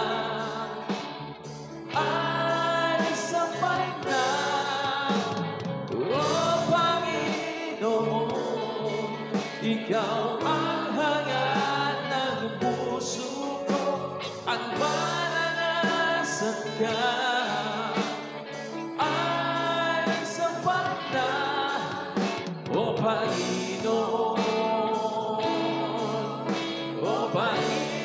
ay sapat na, O Panginoon. Ikaw ang hangat ng puso ko, ang maranasan ka ay sapat na, O Panginoon, O Panginoon,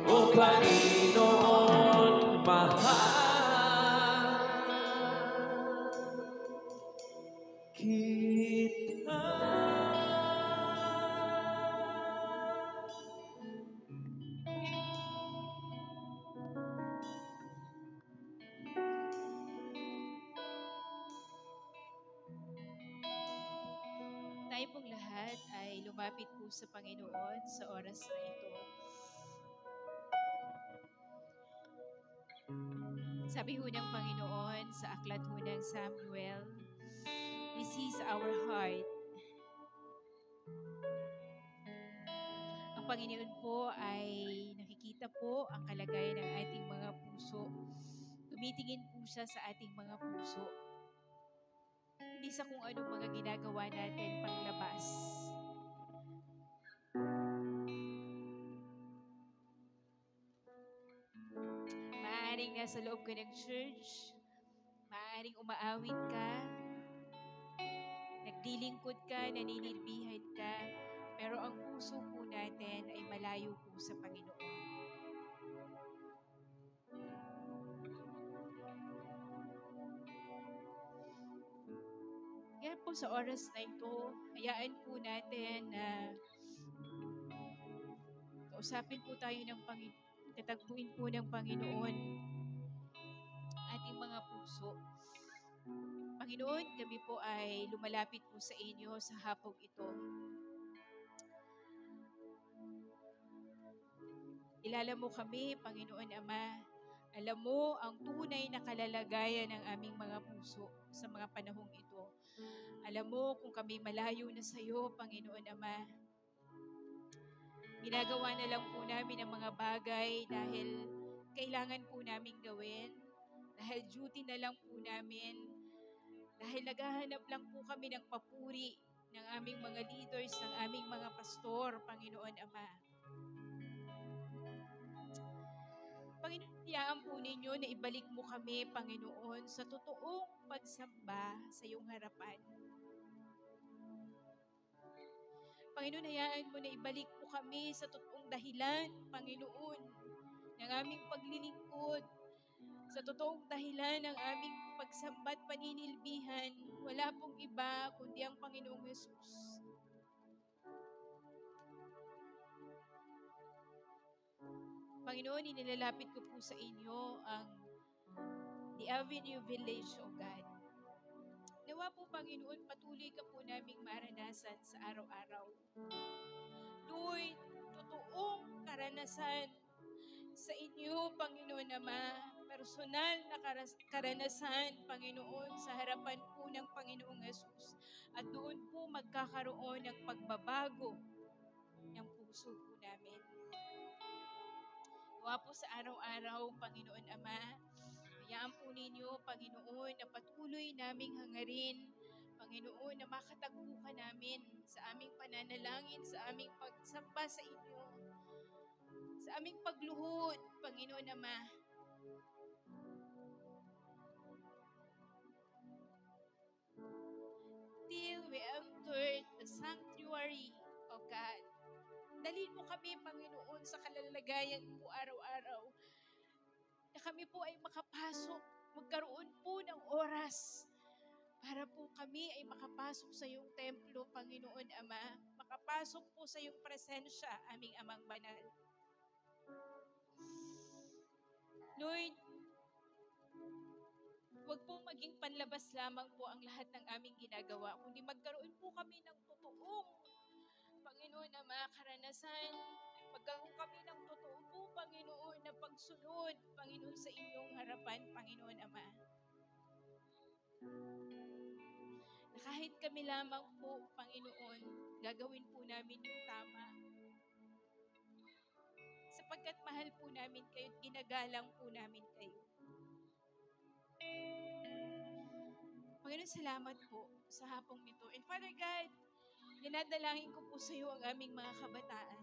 O Panginoon, mahal kita. Tayo pong lahat ay lumapit po sa Panginoon sa oras na ito. Sabi ho ng Panginoon sa aklat ho ng Samuel, He sees our heart. Ang Panginoon po ay nakikita po ang kalagayan ng ating mga puso. Tumitingin po siya sa ating mga puso. Hindi sa kung anong mga ginagawa natin panglabas. Maaaring nasa loob ka ng church, maaaring umaawit ka, naglilingkod ka, naninilbihan ka, pero ang puso po natin ay malayo po sa Panginoon. Kaya po sa oras na ito, hayaan po natin na kausapin po tayo ng Panginoon, tatagpuin po ng Panginoon ating mga puso. Panginoon, kami po ay lumalapit po sa inyo sa hapong ito. Kilala mo kami, Panginoon Ama. Alam mo ang tunay na kalalagayan ng aming mga puso sa mga panahong ito. Alam mo kung kami malayo na sa iyo, Panginoon Ama. Ginagawa na lang po namin ang mga bagay dahil kailangan po namin gawin. Dahil duty na lang po namin. Dahil naghahanap lang po kami ng papuri ng aming mga leaders, ng aming mga pastor, Panginoon Ama. Panginoon, Hayaan po ninyo na ibalik mo kami, Panginoon, sa totoong pagsamba sa iyong harapan. Panginoon, hayaan mo na ibalik mo kami sa totoong dahilan, Panginoon, ng aming paglilingkod, sa totoong dahilan ng aming pagsamba't paninilbihan. Wala pong iba kundi ang Panginoong Jesus. Panginoon, inilalapit ko po sa inyo ang The Avenue Village, O God. Nawa po, Panginoon, patuloy ka po naming maranasan sa araw-araw. Lord, totoong karanasan sa inyo, Panginoon Ama, personal na karanasan, Panginoon, sa harapan po ng Panginoong Jesus. At doon po magkakaroon ng pagbabago ng puso po namin. Nawa po sa araw-araw, Panginoon Ama, hayaan po ninyo, Panginoon, na patuloy naming hangarin, Panginoon, na makatagpo ka namin sa aming pananalangin, sa aming pagsamba sa inyo, sa aming pagluhod, Panginoon Ama. Till we entered the sanctuary of God. Dalhin mo kami, Panginoon, sa kalalagayan po araw-araw, na kami po ay makapasok, magkaroon po ng oras para po kami ay makapasok sa iyong templo, Panginoon Ama, makapasok po sa iyong presensya, aming Amang Banal. Lord, huwag pong maging panlabas lamang po ang lahat ng aming ginagawa, kundi magkaroon po kami ng totoong, Panginoon Ama, karanasan. Magkaroon kami ng totoo po, Panginoon, na pagsunod, Panginoon, sa inyong harapan, Panginoon Ama. Na kahit kami lamang po, Panginoon, gagawin po namin yung tama. Sapagkat mahal po namin kayo at ginagalang po namin kayo. Panginoon, salamat po sa hapong ito. And Father God, dinadalangin ko po sa iyo ang aming mga kabataan.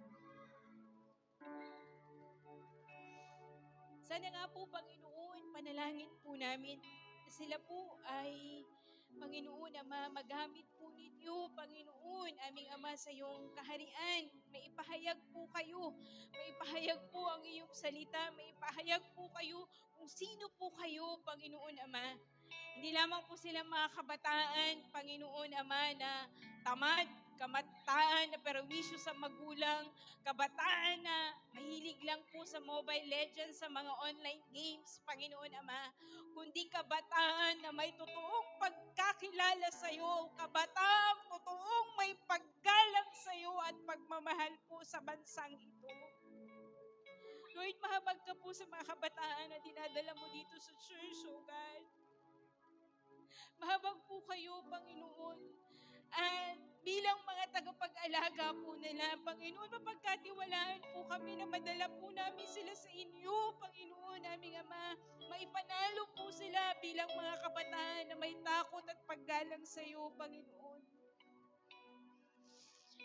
Sana nga po, Panginoon, panalangin po namin na sila po ay, Panginoon, Ama, magamit po ninyo, Panginoon, aming Ama, sa iyong kaharian. May ipahayag po kayo. May ipahayag po ang iyong salita. May ipahayag po kayo kung sino po kayo, Panginoon, Ama. Hindi lamang po sila mga kabataan, Panginoon Ama, na tamad, kamataan na perwisyo sa magulang, kabataan na mahilig lang po sa Mobile Legends, sa mga online games, Panginoon Ama, kundi kabataan na may totoong pagkakilala sa iyo, kabataan totoong may paggalang sa iyo at pagmamahal po sa bansang ito. Lord, mahabag ka po sa mga kabataan na dinadala mo dito sa church, oh God. Mahabag po kayo, Panginoon. At bilang mga tagapag-alaga po nila, Panginoon, mapagkatiwalaan po kami na madala po namin sila sa inyo, Panginoon, aming Ama. Maipanalo po sila bilang mga kabataan na may takot at paggalang sa iyo, Panginoon.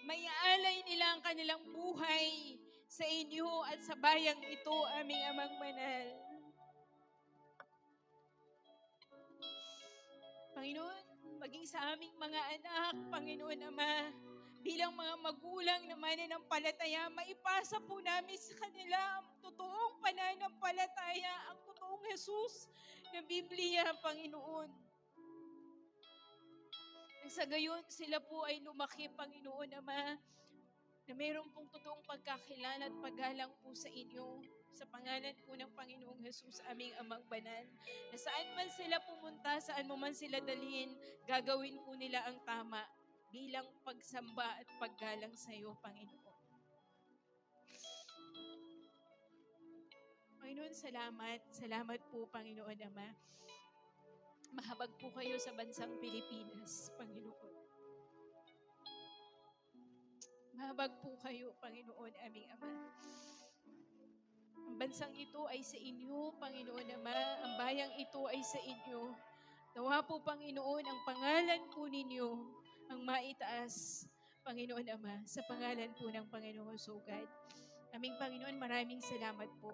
Maialay nila ang kanilang buhay sa inyo at sa bayang ito, aming Amang Banal. Panginoon, maging sa aming mga anak, Panginoon Ama, bilang mga magulang na mananampalataya, maipasa po namin sa kanila ang totoong pananampalataya, ang totoong Jesus na Biblia, Panginoon. Nang sa gayon, sila po ay lumaki, Panginoon Ama, na mayroon pong totoong pagkakilala at paggalang po sa inyo, sa pangalan po ng Panginoong Jesus, aming Amang Banal, na saan man sila pumunta, saan mo man sila dalhin, gagawin po nila ang tama bilang pagsamba at paggalang sa iyo, Panginoon. Panginoon, salamat. Salamat po, Panginoon Ama. Mahabag po kayo sa bansang Pilipinas, Panginoon. Mahabag po kayo, Panginoon, aming Ama. Ang bansang ito ay sa inyo, Panginoon Ama. Ang bayang ito ay sa inyo. Nawa po, Panginoon, ang pangalan po ninyo ang maitaas, Panginoon Ama, sa pangalan po ng Panginoong Sugad. Aming Panginoon, maraming salamat po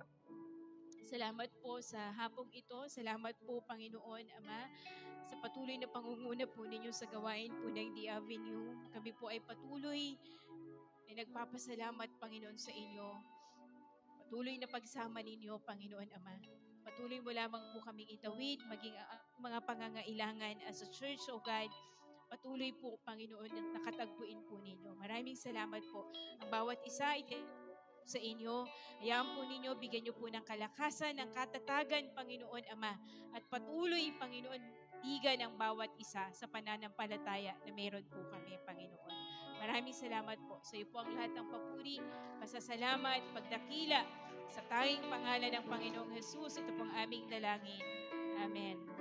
Salamat po sa hapong ito. Salamat po, Panginoon Ama, sa patuloy na pangunguna po ninyo sa gawain po ng The Avenue. Kami po ay patuloy na nagpapasalamat, Panginoon, sa inyo. Patuloy na pagsama ninyo, Panginoon Ama. Patuloy mo lamang po kaming itawid, maging ang mga pangangailangan as a church, O God. Patuloy po, Panginoon, na nakatagpuin po ninyo. Maraming salamat po. Ang bawat isa ay sa inyo. Hayaan po ninyo, bigyan niyo po ng kalakasan, ng katatagan, Panginoon Ama. At patuloy, Panginoon, bigan ang bawat isa sa pananampalataya na meron po kami, Panginoon. Maraming salamat po. Sa iyo po ang lahat ng papuri, pasasalamat, pagdakila sa tanging pangalan ng Panginoong Jesus. Ito pong aming dalangin. Amen.